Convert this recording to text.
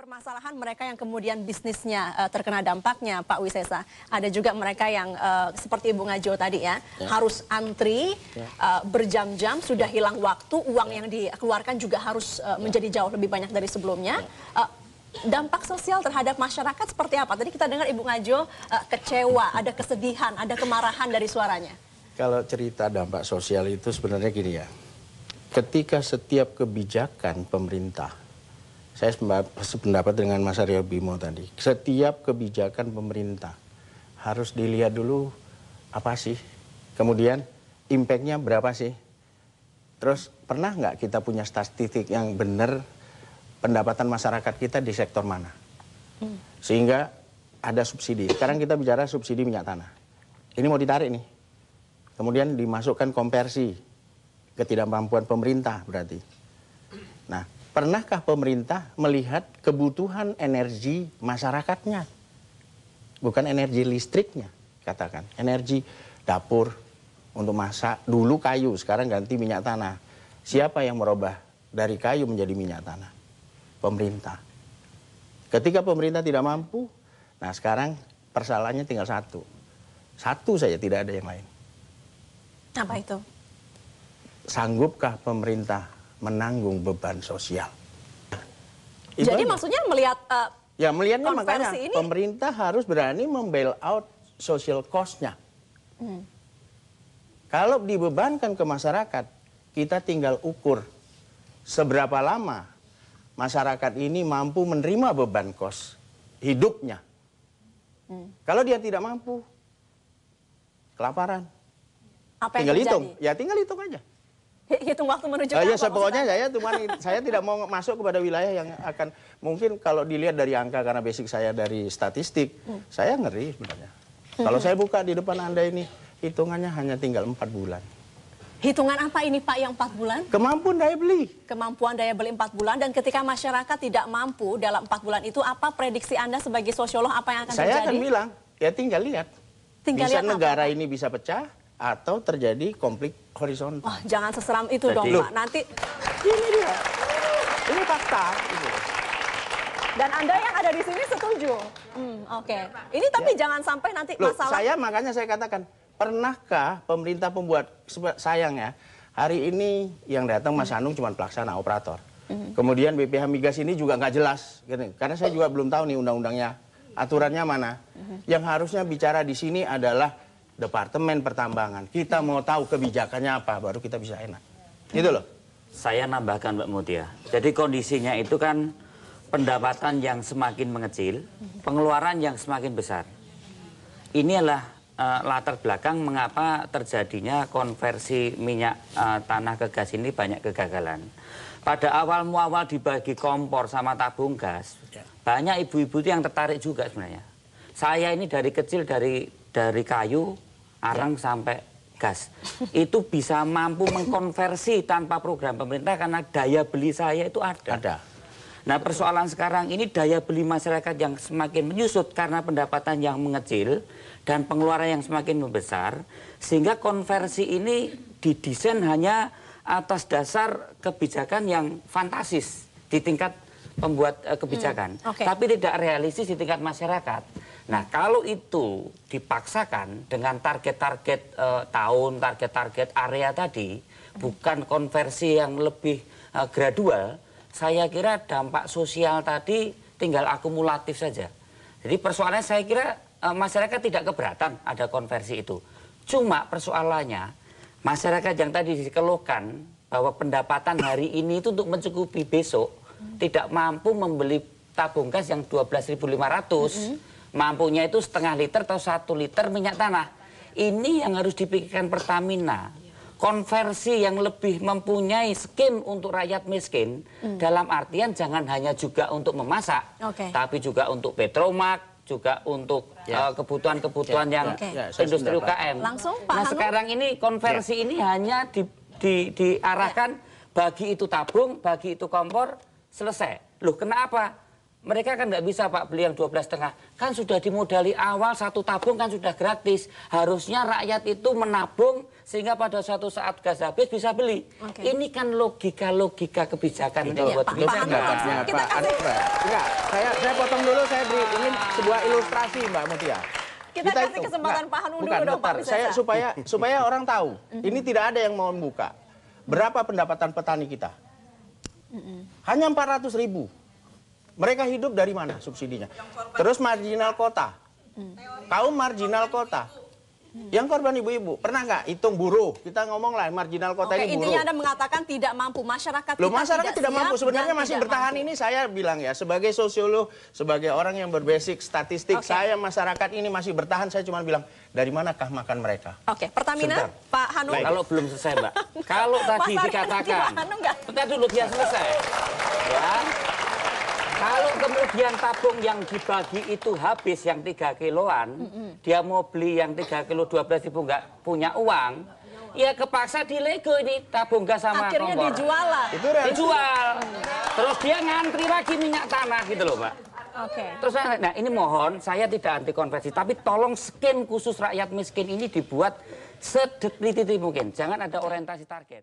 permasalahan mereka yang kemudian bisnisnya terkena dampaknya, Pak Wisesa. Ada juga mereka yang seperti Ibu Ngajo tadi ya, harus antri berjam-jam, sudah hilang waktu, uang yang dikeluarkan juga harus menjadi jauh lebih banyak dari sebelumnya. Dampak sosial terhadap masyarakat seperti apa? Tadi kita dengar Ibu Ngajo kecewa, ada kesedihan, ada kemarahan dari suaranya. Kalau cerita dampak sosial itu sebenarnya gini ya, ketika setiap kebijakan pemerintah, saya sependapat dengan Mas Aryo Bimo tadi, setiap kebijakan pemerintah harus dilihat dulu apa sih, kemudian impact-nya berapa sih, terus pernah nggak kita punya statistik yang benar pendapatan masyarakat kita di sektor mana, sehingga ada subsidi. Sekarang kita bicara subsidi minyak tanah, ini mau ditarik nih, kemudian dimasukkan konversi, ketidakmampuan pemerintah berarti. Nah, pernahkah pemerintah melihat kebutuhan energi masyarakatnya? Bukan energi listriknya, katakan. Energi dapur untuk masak, dulu kayu, sekarang ganti minyak tanah. Siapa yang merubah dari kayu menjadi minyak tanah? Pemerintah. Ketika pemerintah tidak mampu, nah sekarang persoalannya tinggal satu. Satu saja, tidak ada yang lain. Apa itu? Sanggupkah pemerintah menanggung beban sosial? Jadi maksudnya melihat ya melihatnya makanya ini, pemerintah harus berani membail out social cost-nya. Kalau dibebankan ke masyarakat, kita tinggal ukur seberapa lama masyarakat ini mampu menerima beban kos hidupnya. Kalau dia tidak mampu, kelaparan. apa Tinggal yang hitung, terjadi? ya tinggal hitung aja. Hitung waktu menuju Ya, apa pokoknya maksudnya? saya tidak mau masuk kepada wilayah yang akan mungkin kalau dilihat dari angka karena basic saya dari statistik, saya ngeri sebenarnya. Kalau saya buka di depan Anda ini, hitungannya hanya tinggal 4 bulan. Hitungan apa ini Pak yang 4 bulan? Kemampuan daya beli. Kemampuan daya beli 4 bulan, dan ketika masyarakat tidak mampu dalam 4 bulan itu, apa prediksi Anda sebagai sosiolog apa yang akan terjadi? Saya akan bilang, ya tinggal lihat. Bisa lihat negara apa? ini bisa pecah atau terjadi konflik horizontal. Oh, jangan seseram itu dong Pak. Nanti ini dia. Ini fakta. Dan Anda yang ada di sini setuju. Oke. Ini tapi jangan sampai nanti masalah. Makanya saya katakan, pernahkah pemerintah pembuat, sayang ya, hari ini yang datang Mas Anung cuma pelaksana operator. Kemudian BPH Migas ini juga nggak jelas, karena saya juga belum tahu nih undang-undangnya, aturannya mana. Yang harusnya bicara di sini adalah Departemen Pertambangan. Kita mau tahu kebijakannya apa, baru kita bisa enak. Gitu loh. Saya nambahkan Mbak Mutia. Jadi kondisinya itu kan pendapatan yang semakin mengecil, pengeluaran yang semakin besar. Ini adalah latar belakang mengapa terjadinya konversi minyak tanah ke gas ini banyak kegagalan. Pada awal dibagi kompor sama tabung gas, banyak ibu-ibu itu yang tertarik juga sebenarnya. Saya ini dari kecil dari kayu, arang sampai gas. Itu bisa mampu mengkonversi tanpa program pemerintah karena daya beli saya itu ada. Nah, persoalan sekarang ini daya beli masyarakat yang semakin menyusut karena pendapatan yang mengecil dan pengeluaran yang semakin membesar, sehingga konversi ini didesain hanya atas dasar kebijakan yang fantasis di tingkat pembuat kebijakan, tapi tidak realistis di tingkat masyarakat. Nah, kalau itu dipaksakan dengan target-target tahun, target-target area tadi, bukan konversi yang lebih gradual, saya kira dampak sosial tadi tinggal akumulatif saja. Jadi persoalannya saya kira masyarakat tidak keberatan ada konversi itu. Cuma persoalannya, masyarakat yang tadi dikeluhkan bahwa pendapatan hari ini itu untuk mencukupi besok, tidak mampu membeli tabung gas yang 12.500, mampunya itu setengah liter atau 1 liter minyak tanah. Ini yang harus dipikirkan Pertamina. Konversi yang lebih mempunyai skim untuk rakyat miskin, dalam artian jangan hanya juga untuk memasak, tapi juga untuk petromak, juga untuk kebutuhan-kebutuhan yang industri UKM. Langsung, Pak Nah, sekarang ini konversi ini hanya diarahkan bagi itu tabung, bagi itu kompor, selesai. Loh, kenapa? Mereka kan nggak bisa Pak beli yang 12,5. Kan sudah dimodali awal, 1 tabung kan sudah gratis. Harusnya rakyat itu menabung sehingga pada suatu saat gas habis bisa beli. Ini kan logika kebijakan yang buat Itu pendapatnya Pak Anwar. Enggak, saya potong dulu, saya beri ini sebuah ilustrasi Mbak Mutia. Kita kasih kesempatan Pak Hanung dulu dong, Pak saya Wisesa. supaya orang tahu. Ini tidak ada yang mau membuka. Berapa pendapatan petani kita? Hanya 400.000. Mereka hidup dari mana subsidinya? Terus marginal kota. Kaum marginal kota. Yang korban ibu-ibu. Pernah nggak hitung buruh? Kita ngomong lah marginal kota ini buruh. Intinya Anda mengatakan tidak mampu. Masyarakat Loh, kita masyarakat tidak mampu. siap Sebenarnya dan masih tidak bertahan mampu. ini saya bilang ya. Sebagai sosiolog, sebagai orang yang berbasic statistik, saya masyarakat ini masih bertahan. Saya cuma bilang, dari manakah makan mereka? Oke, Pertamina, Sebentar. Pak Hanung. Kalau belum selesai, Mbak. Kalau tadi Mas Arya, dikatakan, Pak Hanung nggak? bentar dulu dia selesai. Ya. Kalau kemudian tabung yang dibagi itu habis yang 3 kiloan, dia mau beli yang 3 kilo 12.000 nggak punya uang, ya kepaksa dilego ini tabung gas sama Akhirnya kompor. dijual lah. Itu realistis. Dijual. Terus dia ngantri lagi minyak tanah gitu loh, Mbak. Oke. Terus nah ini mohon, saya tidak anti konversi, tapi tolong skim khusus rakyat miskin ini dibuat sedetil mungkin. Jangan ada orientasi target.